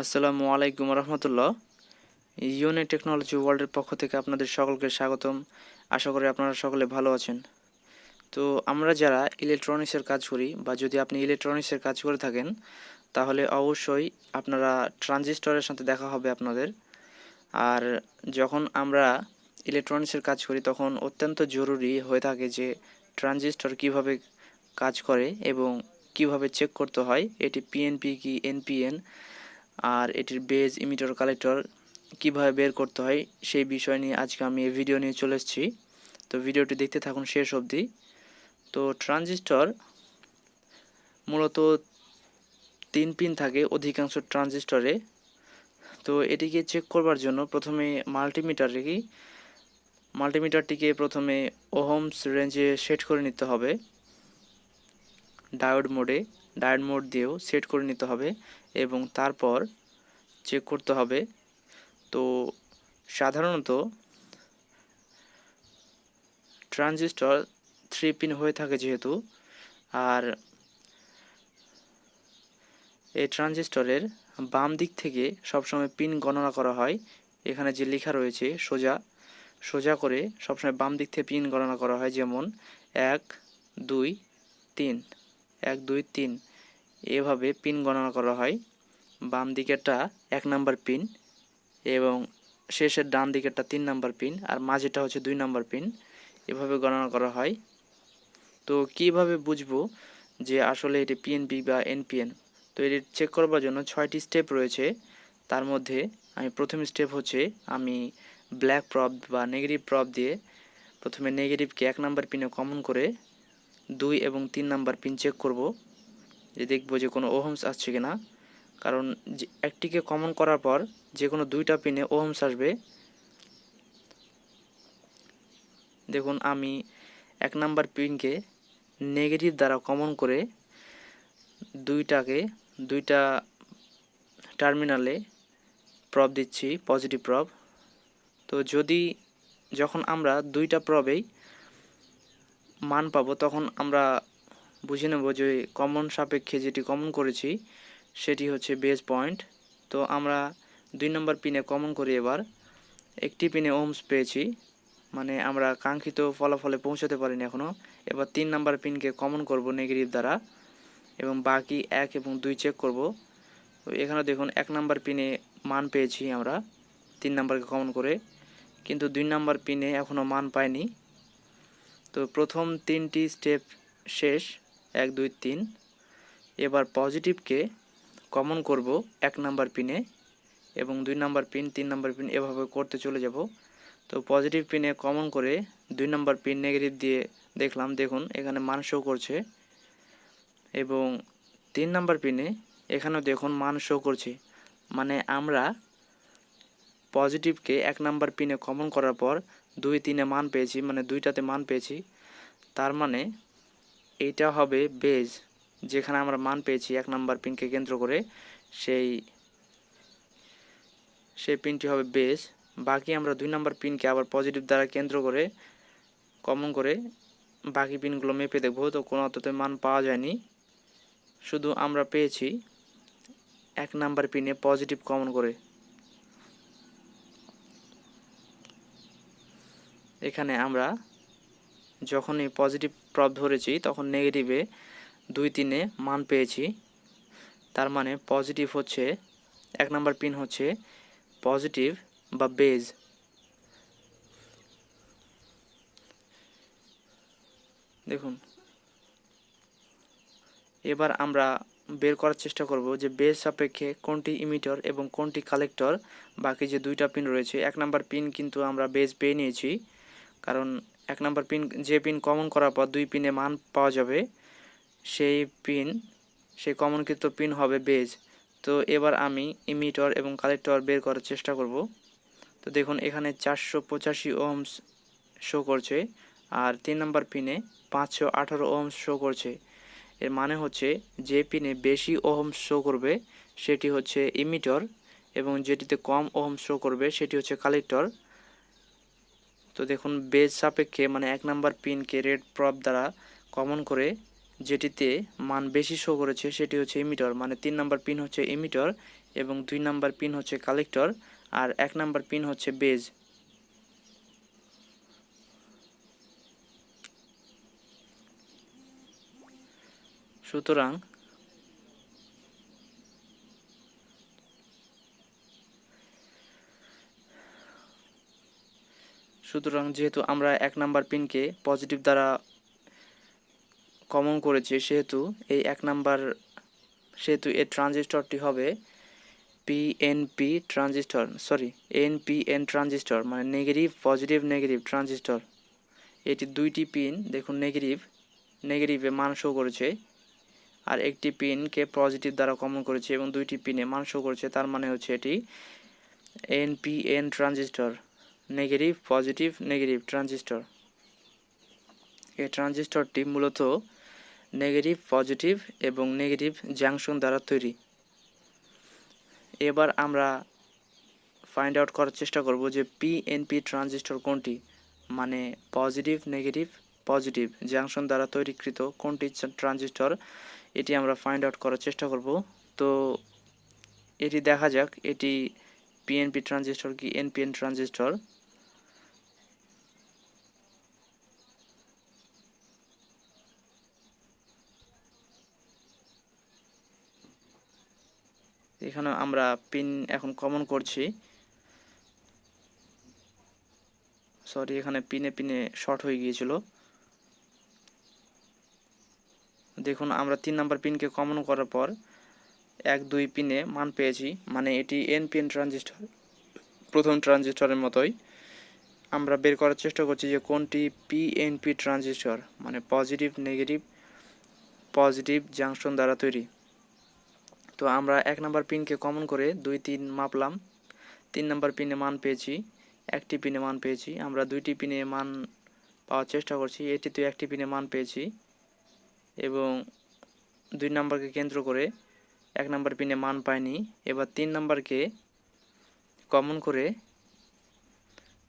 আসসালামু আলাইকুম রহমতুল্লাহ। Unique technology ওয়ার্ল্ডের পক্ষ থেকে আপনাদের সকলকে স্বাগতম। আশা করি আপনারা সকলে ভালো আছেন। তো আমরা যারা ইলেকট্রনিক্সের কাজ করি বা যদি আপনি ইলেকট্রনিক্সের কাজ করে থাকেন তাহলে অবশ্যই আপনারা ট্রানজিস্টরের সাথে দেখা হবে আপনাদের। আর যখন আমরা ইলেকট্রনিক্সের কাজ করি তখন অত্যন্ত জরুরি হয়ে থাকে যে ট্রানজিস্টর কিভাবে কাজ করে এবং কিভাবে চেক করতে হয় এটি পিএনপি কি এনপিএন, আর এটির বেজ ইমিটার কালেক্টর কিভাবে বের করতে হয় সেই বিষয় নিয়ে আজকে আমি এই ভিডিও নিয়ে চলে এসেছি। তো ভিডিওটি দেখতে থাকুন শেষ অবধি। তো ট্রানজিস্টর মূলত 3 পিন থাকে অধিকাংশ ট্রানজিস্টরে। তো এটিকে চেক করবার জন্য প্রথমে মাল্টিমিটারটিকে প্রথমে ওহমস রেঞ্জে সেট করে নিতে হবে। ডায়োড মোড দিয়েও সেট করে নিতে হবে এবং তারপর চেক করতে হবে। তো সাধারণত ট্রানজিস্টর 3 পিন হয়ে থাকে যেহেতু, আর এই ট্রানজিস্টরের বাম দিক থেকে সবসময় পিন গণনা করা হয়। এখানে যে লেখা রয়েছে সোজা করে সবসময় বাম দিক থেকে পিন গণনা করা হয়, যেমন 1 2 3 1 2 3 এভাবে পিন গণনা করা হয়। বাম দিকেরটা 1 নাম্বার পিন এবং শেষের ডান দিকেরটা 3 নাম্বার পিন আর মাঝেটা হচ্ছে 2 নাম্বার পিন, এভাবে গণনা করা হয়। তো কিভাবে বুঝবো যে আসলে এটি পিএনপি বা এনপিএন? তো এটি চেক করবার জন্য 6টি স্টেপ রয়েছে। তার মধ্যে প্রথম স্টেপ হচ্ছে আমি ব্ল্যাক প্রব বা নেগেটিভ প্রব দিয়ে প্রথমে নেগেটিভকে 1 নাম্বার পিনে কমন করে 2 এবং 3 নাম্বার পিন চেক করব, যে দেখবো যে কোনো ওহমস আসছে কিনা। কারণ একটিকে কমন করার পর যে কোনো 2টা পিনে ওহমস আসবে। দেখুন আমি 1 নাম্বার পিনকে নেগেটিভ দ্বারা কমন করে দুইটা টার্মিনালে প্রব দিচ্ছি, পজিটিভ প্রব। তো যখন আমরা 2টা প্রবেই মান পাবো তখন আমরা বুঝে নেব যে কমন সাপেক্ষে যেটি কমন করেছি সেটি হচ্ছে বেস পয়েন্ট। তো আমরা 2 নম্বর পিনে কমন করি। এবার একটি পিনে ওহমস পেয়েছি, মানে আমরা কাঙ্ক্ষিত ফলাফলে পৌঁছাতে পারিনি এখনও। এবার 3 নাম্বার পিনকে কমন করব নেগেটিভ দ্বারা এবং বাকি 1 এবং 2 চেক করব। তো এখানে দেখুন 1 নাম্বার পিনে মান পেয়েছি আমরা 3 নাম্বারকে কমন করে, কিন্তু 2 নাম্বার পিনে এখনও মান পাইনি। তো প্রথম 3টি স্টেপ শেষ, 1 2 3। এবার পজিটিভকে কমন করব 1 নাম্বার পিনে এবং 2 নাম্বার পিন 3 নাম্বার পিন এভাবে করতে চলে যাব। তো পজিটিভ পিনে কমন করে 2 নাম্বার পিন নেগেটিভ দিয়ে দেখলাম, দেখুন এখানে মান শো করছে এবং 3 নাম্বার পিনে এখানেও দেখুন মান শো করছে। মানে আমরা পজিটিভকে 1 নাম্বার পিনে কমন করার পর 2 3-এ মান পেয়েছি, মানে 2টাতে মান পেয়েছি। তার মানে এইটা হবে বেজ, যেখানে আমরা মান পেয়েছি 1 নাম্বার পিনকে কেন্দ্র করে সেই পিনটি হবে বেজ। বাকি আমরা 2 নাম্বার পিনকে আবার পজিটিভ দ্বারা কেন্দ্র করে কমন করে বাকি পিনগুলো মেপে দেখব। তো কোনো অততে মান পাওয়া যায়নি, শুধু আমরা পেয়েছি 1 নাম্বার পিনে পজিটিভ কমন করে। এখানে আমরা যখনই পজিটিভ প্রব ধরেছি তখন নেগেটিভে 2 3-এ মান পেয়েছি। তার মানে পজিটিভ হচ্ছে 1 নাম্বার পিন হচ্ছে পজিটিভ বা বেজ। দেখুন এবার আমরা বের করার চেষ্টা করব যে বেজ সাপেক্ষে কোনটি ইমিটার এবং কোনটি কালেক্টর। বাকি যে 2টা পিন রয়েছে, 1 নাম্বার পিন কিন্তু আমরা বেজ পেয়ে নিয়েছি, কারণ 1 নাম্বার পিন যে পিন কমন করার পর 2 পিনে মান পাওয়া যাবে সেই কমনকৃত পিন হবে বেজ। তো এবার আমি ইমিটার এবং কালেক্টর বের করার চেষ্টা করব। তো দেখুন এখানে 485 ওহমস শো করছে আর 3 নাম্বার পিনে 518 ওহমস শো করছে। এর মানে হচ্ছে যে পিনে বেশি ওহমস শো করবে সেটি হচ্ছে ইমিটার এবং যেটিতে কম ওহমস শো করবে সেটি হচ্ছে কালেক্টর। তো দেখুন বেজ সাপেক্ষে মানে 1 নাম্বার পিনকে রেড প্রব দ্বারা কমন করে যেটিতে মান বেশি শো করেছে সেটি হচ্ছে ইমিটার, মানে 3 নাম্বার পিন হচ্ছে ইমিটার এবং 2 নাম্বার পিন হচ্ছে কালেক্টর, আর 1 নাম্বার পিন হচ্ছে বেজ। সুতরাং যেহেতু আমরা 1 নাম্বার পিনকে পজিটিভ দ্বারা কমন করেছি, সেহেতু এই ট্রানজিস্টরটি হবে পিএনপি ট্রানজিস্টর, এনপিএন ট্রানজিস্টর, মানে নেগেটিভ পজিটিভ নেগেটিভ ট্রানজিস্টর। এটি 2টি পিন দেখুন নেগেটিভে মান শো করেছে, আর একটি পিনকে পজিটিভ দ্বারা কমন করেছে এবং 2টি পিনে মান শো করেছে, তার মানে হচ্ছে এটি NPN transistor, negative positive negative transistor. এই ট্রানজিস্টরটি মূলত নেগেটিভ পজিটিভ এবং নেগেটিভ জাংশন দ্বারা তৈরি। এবার আমরা ফাইন্ড আউট করার চেষ্টা করব যে পিএনপি ট্রানজিস্টর কোনটি, মানে পজিটিভ নেগেটিভ পজিটিভ জাংশন দ্বারা তৈরিকৃত কোনটি ট্রানজিস্টর, এটি আমরা ফাইন্ড আউট করার চেষ্টা করব। তো এটি দেখা যাক এটি পিএনপি ট্রানজিস্টর কি এনপিএন ট্রানজিস্টর। এখানে আমরা পিন এখন কমন করছি, এখানে পিনে শর্ট হয়ে গিয়েছিল। দেখুন আমরা 3 নাম্বার পিনকে কমন করার পর 1 2 পিনে মান পেয়েছি, মানে এটি এনপিএন ট্রানজিস্টর, প্রথম ট্রানজিস্টরের মতোই। আমরা বের করার চেষ্টা করছি যে কোনটি পিএনপি ট্রানজিস্টর, মানে পজিটিভ নেগেটিভ পজিটিভ জাংশন দ্বারা তৈরি। তো আমরা 1 নাম্বার পিনকে কমন করে 2 3 মাপলাম, 3 নাম্বার পিনে মান পেয়েছি, 1টি পিনে মান পেয়েছি। আমরা 2টি পিনে মান পাওয়ার চেষ্টা করছি, এটিতে 1টি পিনে মান পেয়েছি এবং 2 নাম্বারকে কেন্দ্র করে 1 নাম্বার পিনে মান পাইনি। এবার 3 নাম্বারকে কমন করে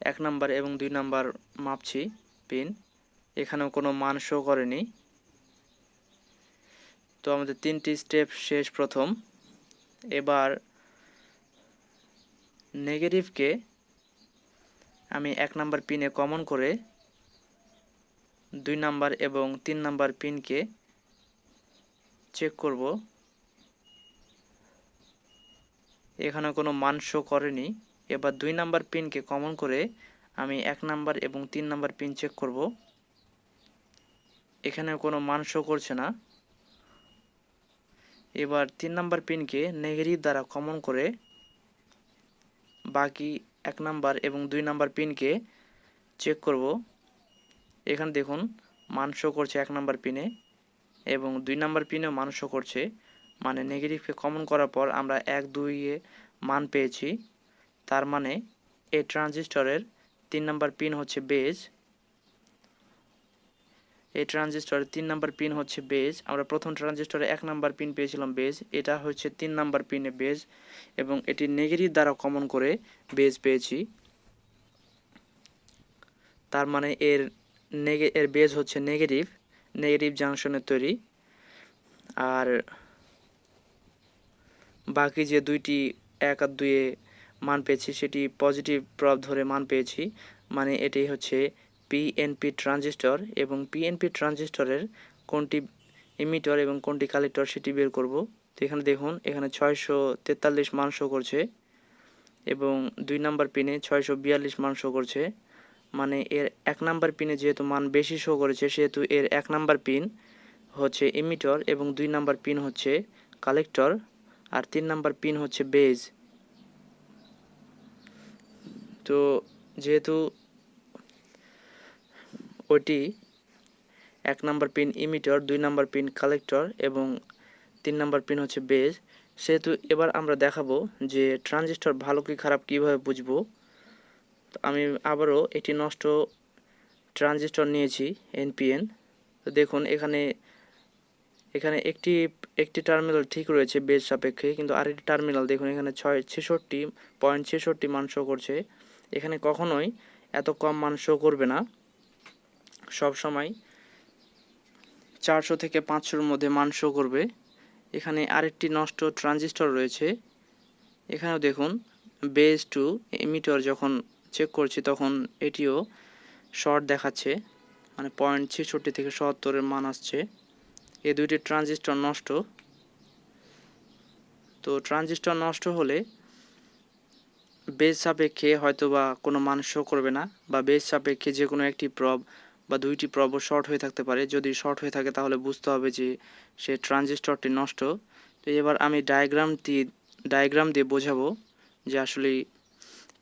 1 নাম্বার এবং 2 নাম্বার মাপছি পিন, এখানেও কোনো মান শো করেনি। তো আমাদের 3টি স্টেপ শেষ প্রথম। এবার নেগেটিভকে আমি 1 নাম্বার পিনে কমন করে 2 নাম্বার এবং 3 নাম্বার পিনকে চেক করব, এখানে কোনো মান শো করেনি। এবার 2 নাম্বার পিনকে কমন করে আমি 1 নাম্বার এবং 3 নাম্বার পিন চেক করব, এখানে কোনো মান শো করছে না। এবার 3 নাম্বার পিনকে নেগেটিভ দ্বারা কমন করে বাকি 1 নাম্বার এবং 2 নাম্বার পিনকে চেক করব, এখানে দেখুন মান শো করছে 1 নাম্বার পিনে এবং 2 নাম্বার পিনেও মান শো করছে, মানে নেগেটিভকে কমন করার পর আমরা 1 2 এ মান পেয়েছি। তার মানে এই ট্রানজিস্টরের 3 নাম্বার পিন হচ্ছে বেজ, এই ট্রানজিস্টরের 3 নাম্বার পিন হচ্ছে বেজ। আমরা প্রথম ট্রানজিস্টরে 1 নাম্বার পিন পেয়েছিলাম বেজ, এটা হচ্ছে 3 নাম্বার পিনে বেজ এবং এটি নেগেটিভ দ্বারা কমন করে বেজ পেয়েছি। তার মানে এর বেজ হচ্ছে নেগেটিভ জাংশনের তৈরি, আর বাকি যে 2টি 1 আর 2 এ মান পেয়েছি সেটি পজিটিভ প্রব ধরে মান পেয়েছি, মানে এটি হচ্ছে পিএনপি ট্রানজিস্টর। এবং পিএনপি ট্রানজিস্টরের কোনটি ইমিটর এবং কোনটি কালেক্টর সেটি বের করব। তো এখানে দেখুন এখানে 643 মান শো করছে এবং 2 নাম্বার পিনে 642 মান শো করছে, মানে এর 1 নাম্বার পিনে যেহেতু মান বেশি শো করেছে সেহেতু এর 1 নাম্বার পিন হচ্ছে ইমিটর এবং 2 নাম্বার পিন হচ্ছে কালেক্টর, আর 3 নাম্বার পিন হচ্ছে বেজ। তো যেহেতু ওইটি 1 number pin emitter, 2 number pin collector এবং 3 নাম্বার পিন হচ্ছে বেজ, সেহেতু এবার আমরা দেখাবো যে ট্রানজিস্টর ভালো কি খারাপ কিভাবে বুঝবো। তো আমি আবারও এটি নষ্ট ট্রানজিস্টর নিয়েছি এনপিএন। তো দেখুন এখানে একটি টার্মিনাল ঠিক রয়েছে বেজ সাপেক্ষে, কিন্তু আরেকটি টার্মিনাল দেখুন এখানে 66.66 মান শো করছে। এখানে কখনোই এত কম মান শো করবে না, সব সময় 400 থেকে 500-র মধ্যে মান শো করবে। এখানে আরেকটি নষ্ট ট্রানজিস্টর রয়েছে, এখানেও দেখুন বেস টু এমিটার যখন চেক করছি তখন এটিও শর্ট দেখাচ্ছে, মানে 0.66 থেকে 77-এর মান আসছে। এই দুইটি ট্রানজিস্টর নষ্ট। তো ট্রানজিস্টর নষ্ট হলে বেস সাপেক্ষে হয়তোবা কোনো মান শো করবে না, বা বেস সাপেক্ষে যে কোনো একটি প্রব বা দুইটি প্রবও শর্ট হয়ে থাকতে পারে। যদি শর্ট হয়ে থাকে তাহলে বুঝতে হবে যে সে ট্রানজিস্টরটি নষ্ট। তো এবার আমি ডায়াগ্রাম দিয়ে বোঝাবো যে আসলে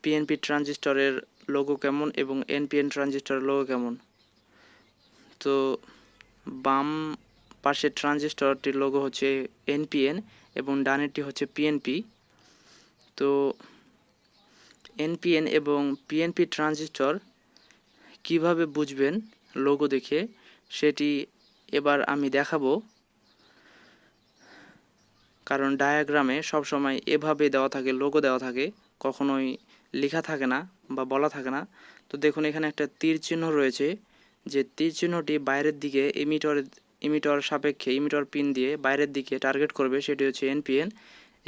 পিএনপি ট্রানজিস্টরের লোগো কেমন এবং এনপিএন ট্রানজিস্টরের লোগো কেমন। তো বাম পাশের ট্রানজিস্টরটির লোগো হচ্ছে এনপিএন এবং ডানেরটি হচ্ছে পিএনপি। তো এনপিএন এবং পিএনপি ট্রানজিস্টর কিভাবে বুঝবেন লোগো দেখে সেটি এবার আমি দেখাবো, কারণ ডায়াগ্রামে সবসময় এভাবে দেওয়া থাকে, লোগো দেওয়া থাকে, কখনোই লেখা থাকে না বা বলা থাকে না। তো দেখুন এখানে একটা তীর চিহ্ন রয়েছে, যে তীর চিহ্নটি বাইরের দিকে ইমিটর সাপেক্ষে ইমিটর পিন দিয়ে বাইরের দিকে টার্গেট করবে, সেটি হচ্ছে এনপিএন,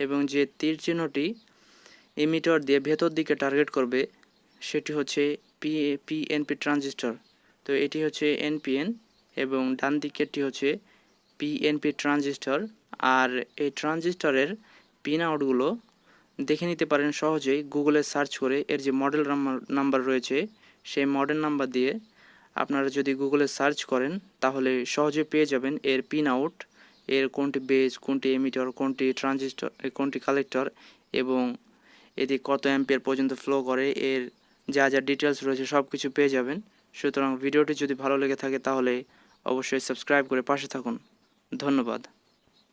এবং যে তীর চিহ্নটি ইমিটর দিয়ে ভেতর দিকে টার্গেট করবে সেটি হচ্ছে পিএনপি ট্রানজিস্টর। তো এটি হচ্ছে এনপিএন এবং ডান দিকেরটি হচ্ছে পিএনপি ট্রানজিস্টর। আর এই ট্রানজিস্টরের পিন আউটগুলো দেখে নিতে পারেন সহজেই গুগলে সার্চ করে। এর যে মডেল নাম্বার রয়েছে সেই মডেল নাম্বার দিয়ে আপনারা যদি গুগলে সার্চ করেন তাহলে সহজে পেয়ে যাবেন এর পিন আউট, এর কোনটি বেস, কোনটি এমিটার, কোনটি ট্রানজিস্টর, কোনটি কালেক্টর, এবং এটি কত অ্যাম্পিয়ার পর্যন্ত ফ্লো করে, এর যা যা ডিটেলস রয়েছে সব কিছু পেয়ে যাবেন। সুতরাং ভিডিওটি যদি ভালো লেগে থাকে তাহলে অবশ্যই সাবস্ক্রাইব করে পাশে থাকুন। ধন্যবাদ।